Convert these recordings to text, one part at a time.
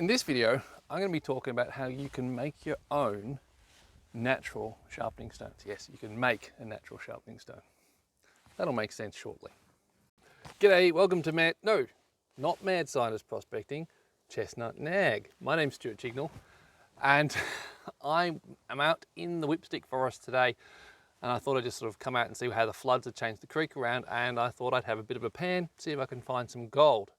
In this video, I'm going to be talking about how you can make your own natural sharpening stones. Yes, you can make a natural sharpening stone. That'll make sense shortly. G'day, welcome to not Mad Scientist Prospecting, Chestnut Nag. My name's 𝗬𝗱 and I am out in the whipstick forest today, and I thought I'd just sort of come out and see how the floods had changed the creek around, and I thought I'd have a bit of a pan, see if I can find some gold.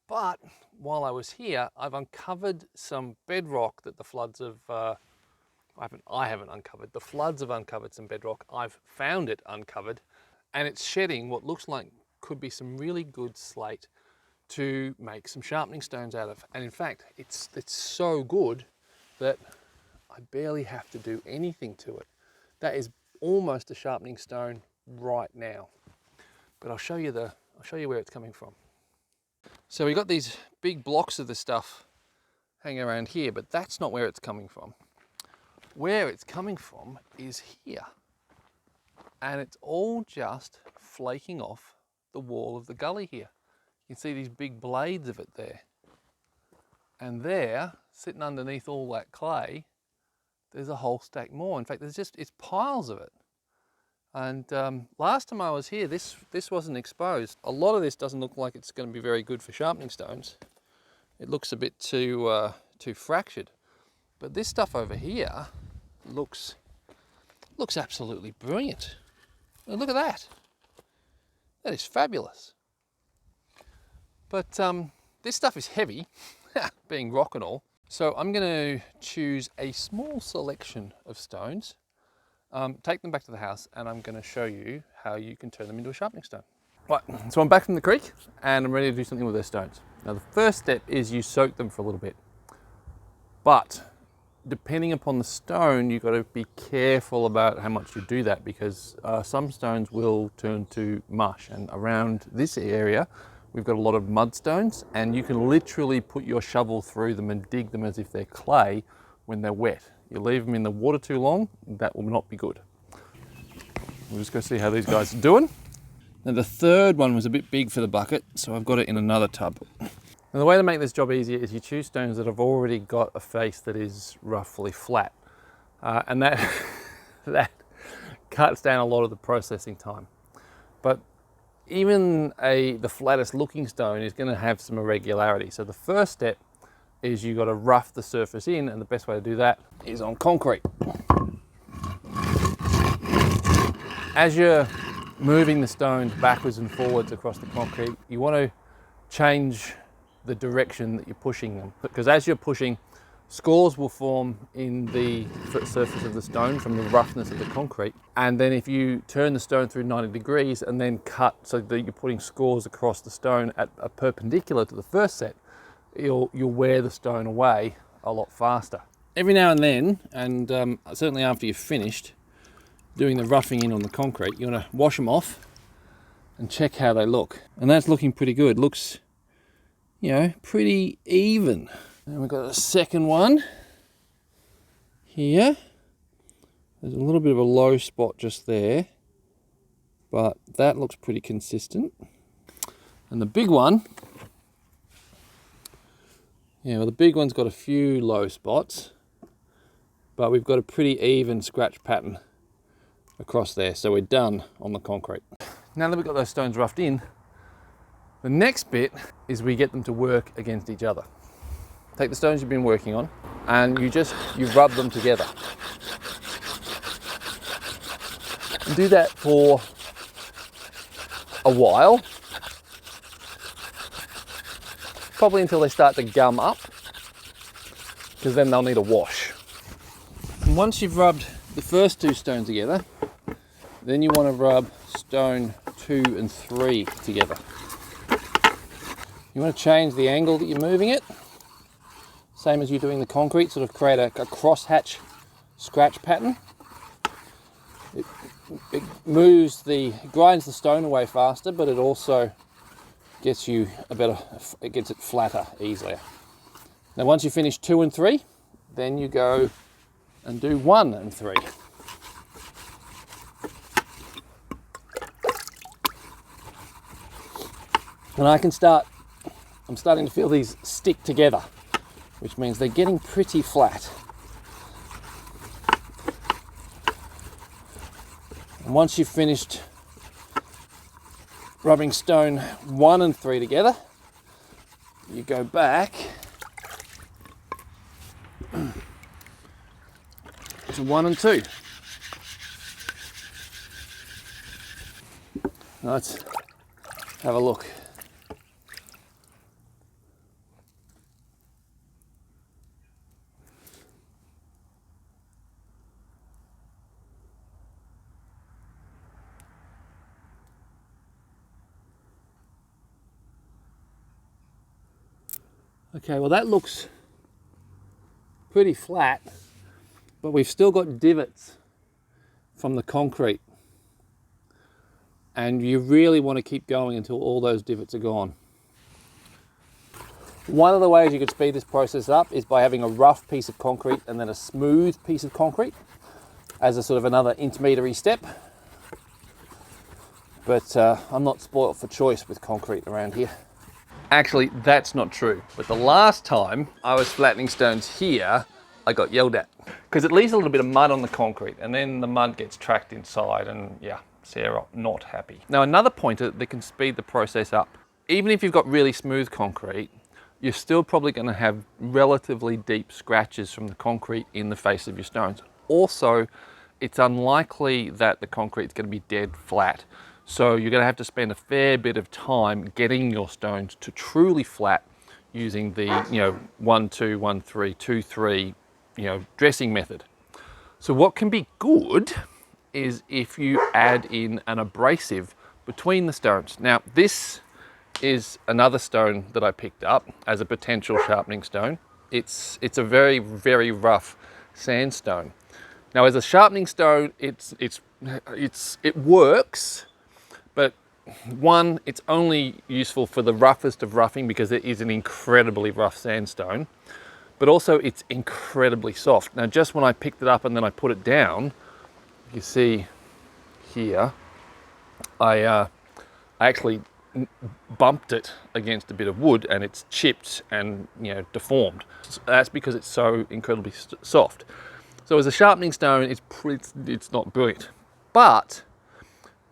But while I was here, I've uncovered some bedrock that the floods have, I haven't uncovered, the floods have uncovered some bedrock. I've found it uncovered, and it's shedding what looks like could be some really good slate to make some sharpening stones out of. And in fact, it's so good that I barely have to do anything to it. That is almost a sharpening stone right now. But I'll show you where it's coming from. So we got these big blocks of the stuff hanging around here, but that's not where it's coming from. Where it's coming from is here. And it's all just flaking off the wall of the gully here. You can see these big blades of it there. And there, sitting underneath all that clay, there's a whole stack more. In fact, it's piles of it. And last time I was here, this wasn't exposed. A lot of this doesn't look like it's going to be very good for sharpening stones. It looks a bit too fractured. But this stuff over here looks absolutely brilliant. And look at that. That is fabulous. But this stuff is heavy, being rock and all. So I'm going to choose a small selection of stones, take them back to the house, and I'm going to show you how you can turn them into a sharpening stone. Right, so I'm back from the creek and I'm ready to do something with those stones. Now the first step is you soak them for a little bit. But depending upon the stone, you've got to be careful about how much you do that, because some stones will turn to mush. And around this area, we've got a lot of mudstones, and you can literally put your shovel through them and dig them as if they're clay when they're wet. You leave them in the water too long, that will not be good. We'll just go see how these guys are doing. Now the third one was a bit big for the bucket, so I've got it in another tub. Now the way to make this job easier is you choose stones that have already got a face that is roughly flat. And that cuts down a lot of the processing time. But even the flattest looking stone is going to have some irregularity. So the first step is you've got to rough the surface in, and the best way to do that is on concrete. As you're moving the stones backwards and forwards across the concrete, you want to change the direction that you're pushing them, because as you're pushing, scores will form in the surface of the stone from the roughness of the concrete. And then if you turn the stone through 90 degrees and then cut so that you're putting scores across the stone at a perpendicular to the first set, you'll wear the stone away a lot faster. Every now and then, and certainly after you've finished doing the roughing in on the concrete, you want to wash them off and check how they look. And that's looking pretty good. Looks, you know, pretty even. And we've got a second one here. There's a little bit of a low spot just there, but that looks pretty consistent. And the big one, yeah, well, the big one's got a few low spots, but we've got a pretty even scratch pattern across there. So we're done on the concrete. Now that we've got those stones roughed in, the next bit is we get them to work against each other. Take the stones you've been working on and you rub them together. And do that for a while, probably until they start to gum up, because then they'll need a wash. And once you've rubbed the first two stones together, then you want to rub stone 2 and 3 together. You want to change the angle that you're moving it. Same as you're doing the concrete, sort of create a crosshatch scratch pattern. It grinds the stone away faster, but it also gets it flatter easier. Now once you finish 2 and 3, then you go and do 1 and 3. And I'm starting to feel these stick together. which means they're getting pretty flat. And once you've finished rubbing stone 1 and 3 together, you go back to 1 and 2. Let's have a look. Okay, well that looks pretty flat, but we've still got divots from the concrete. And you really want to keep going until all those divots are gone. One of the ways you could speed this process up is by having a rough piece of concrete and then a smooth piece of concrete as a sort of another intermediary step. But I'm not spoilt for choice with concrete around here. Actually, that's not true. But the last time I was flattening stones here, I got yelled at. Because it leaves a little bit of mud on the concrete and then the mud gets tracked inside and yeah, Sarah not happy. Now another pointer that can speed the process up. Even if you've got really smooth concrete, you're still probably going to have relatively deep scratches from the concrete in the face of your stones. Also, it's unlikely that the concrete is going to be dead flat. So you're going to have to spend a fair bit of time getting your stones to truly flat using the 1, 2, 1, 3, 2, 3 dressing method. So what can be good is if you add in an abrasive between the stones. Now this is another stone that I picked up as a potential sharpening stone. It's a very, very rough sandstone. Now as a sharpening stone, it works. But one, it's only useful for the roughest of roughing because it is an incredibly rough sandstone, but also it's incredibly soft. Now, just when I picked it up and then I put it down, you see here, I actually bumped it against a bit of wood and it's chipped and deformed. So that's because it's so incredibly soft. So as a sharpening stone, it's not brilliant, but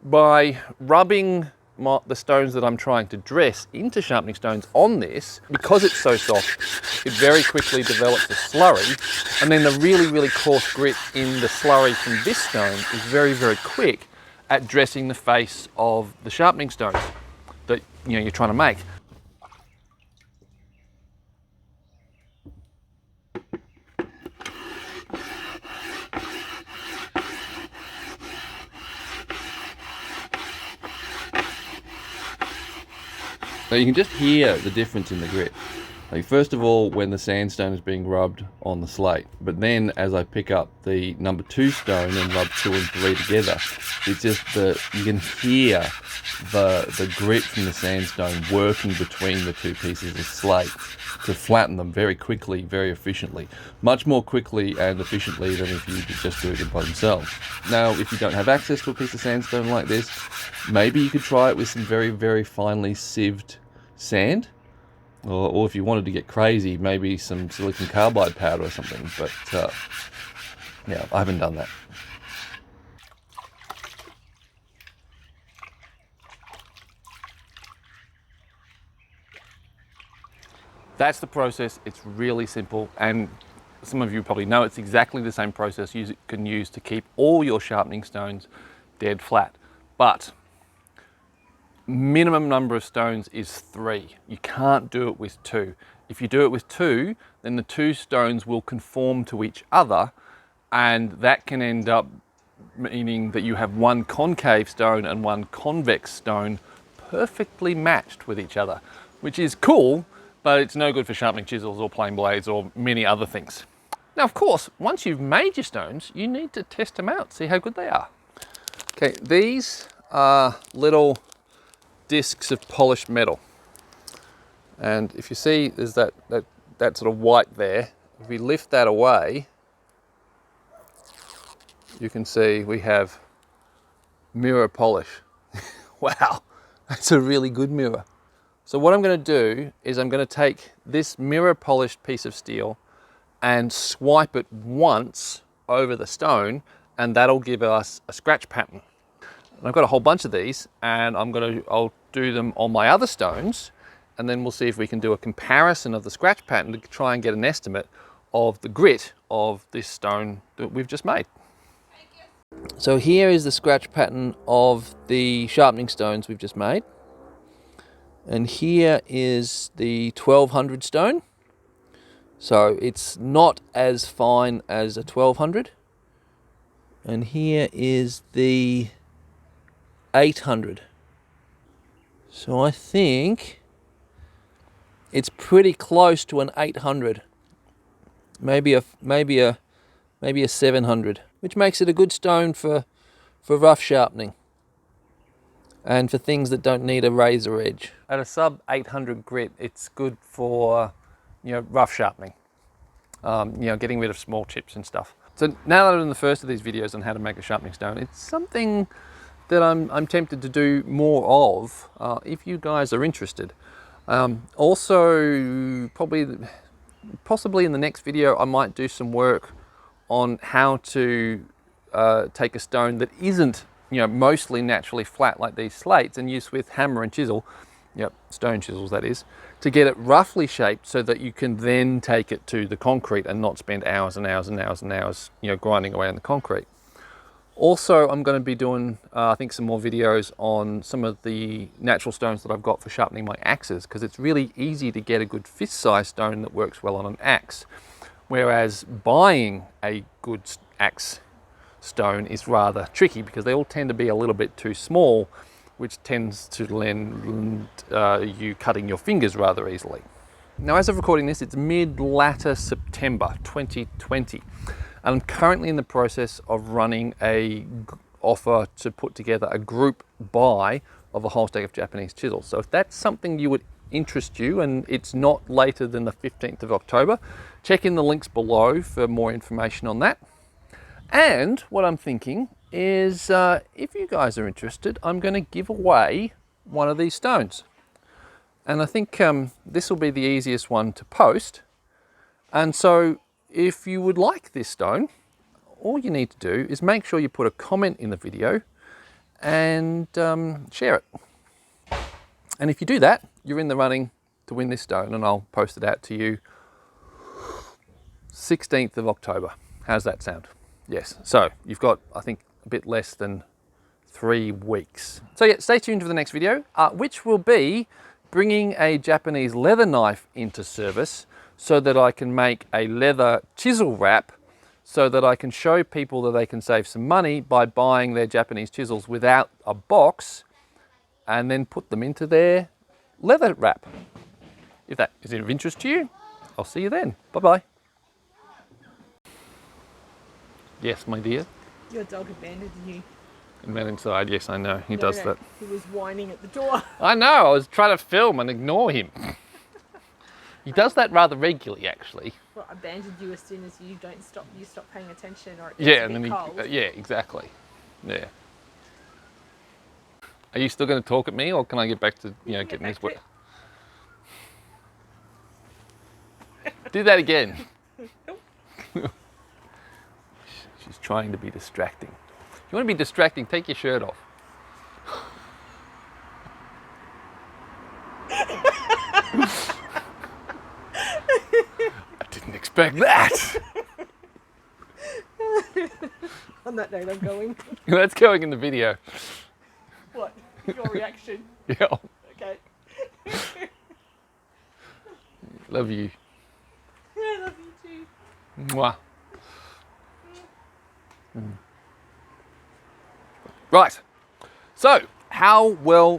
by rubbing the stones that I'm trying to dress into sharpening stones on this, because it's so soft, it very quickly develops a slurry, and then the really, really coarse grit in the slurry from this stone is very, very quick at dressing the face of the sharpening stones that you're trying to make. So you can just hear the difference in the grit. Like first of all, when the sandstone is being rubbed on the slate, but then as I pick up the number 2 stone and rub 2 and 3 together, it's just you can hear the grit from the sandstone working between the 2 pieces of slate to flatten them very quickly, very efficiently. Much more quickly and efficiently than if you could just do it by themselves. Now, if you don't have access to a piece of sandstone like this, maybe you could try it with some very, very finely sieved sand. Or if you wanted to get crazy, maybe some silicon carbide powder or something. But yeah, I haven't done that. That's the process. It's really simple, and some of you probably know it's exactly the same process you can use to keep all your sharpening stones dead flat. But minimum number of stones is 3. You can't do it with 2. If you do it with 2, then the 2 stones will conform to each other, and that can end up meaning that you have one concave stone and one convex stone perfectly matched with each other, which is cool, but it's no good for sharpening chisels or plane blades or many other things. Now, of course, once you've made your stones, you need to test them out, see how good they are. Okay, these are little discs of polished metal. And if you see there's that sort of white there, if we lift that away, you can see we have mirror polish. Wow, that's a really good mirror. So what I'm going to do is I'm going to take this mirror polished piece of steel and swipe it once over the stone, and that'll give us a scratch pattern. And I've got a whole bunch of these, and I'll do them on my other stones, and then we'll see if we can do a comparison of the scratch pattern to try and get an estimate of the grit of this stone that we've just made. So here is the scratch pattern of the sharpening stones we've just made. And here is the 1200 stone. So it's not as fine as a 1200. And here is the 800. So I think it's pretty close to an 800. Maybe a 700, which makes it a good stone for rough sharpening and for things that don't need a razor edge. At a sub 800 grit, it's good for, you know, rough sharpening, you know, getting rid of small chips and stuff. So now that I'm in the first of these videos on how to make a sharpening stone, it's something that I'm tempted to do more of if you guys are interested. Also, possibly in the next video, I might do some work on how to take a stone that isn't, you know, mostly naturally flat like these slates, and use with hammer and chisel, yep, stone chisels that is, to get it roughly shaped so that you can then take it to the concrete and not spend hours and hours and hours and hours, you know, grinding away on the concrete. Also, I'm going to be doing, I think, some more videos on some of the natural stones that I've got for sharpening my axes, because it's really easy to get a good fist-size stone that works well on an axe, whereas buying a good axe stone is rather tricky because they all tend to be a little bit too small, which tends to lend you cutting your fingers rather easily. Now, as of recording this, it's mid-latter September 2020. And I'm currently in the process of running a offer to put together a group buy of a whole stack of Japanese chisels. So if that's something you would interest you, and it's not later than the 15th of October, check in the links below for more information on that. And what I'm thinking is, if you guys are interested, I'm going to give away one of these stones. And I think this will be the easiest one to post. And so if you would like this stone, all you need to do is make sure you put a comment in the video and share it. And if you do that, you're in the running to win this stone, and I'll post it out to you 16th of October. How's that sound? Yes. So you've got, I think, a bit less than 3 weeks. So yeah, stay tuned for the next video, which will be bringing a Japanese leather knife into service so that I can make a leather chisel wrap, so that I can show people that they can save some money by buying their Japanese chisels without a box and then put them into their leather wrap. If that is of interest to you, I'll see you then. Bye-bye. Yes, my dear. Your dog abandoned you. And ran inside, yes, I know. He does that. He was whining at the door. I know, I was trying to film and ignore him. He does that rather regularly, actually. Well, abandoned you as soon as you stop paying attention, or it gets Yeah, a and bit then cold. yeah, exactly. Yeah. Are you still going to talk at me, or can I get back to, you know, getting this work? Do that again. She's trying to be distracting. If you want to be distracting, take your shirt off. I didn't expect that. On that note, I'm going. That's going in the video. What? Your reaction? Yeah. Okay. Love you. I love you too. Mwah. Right. So, how well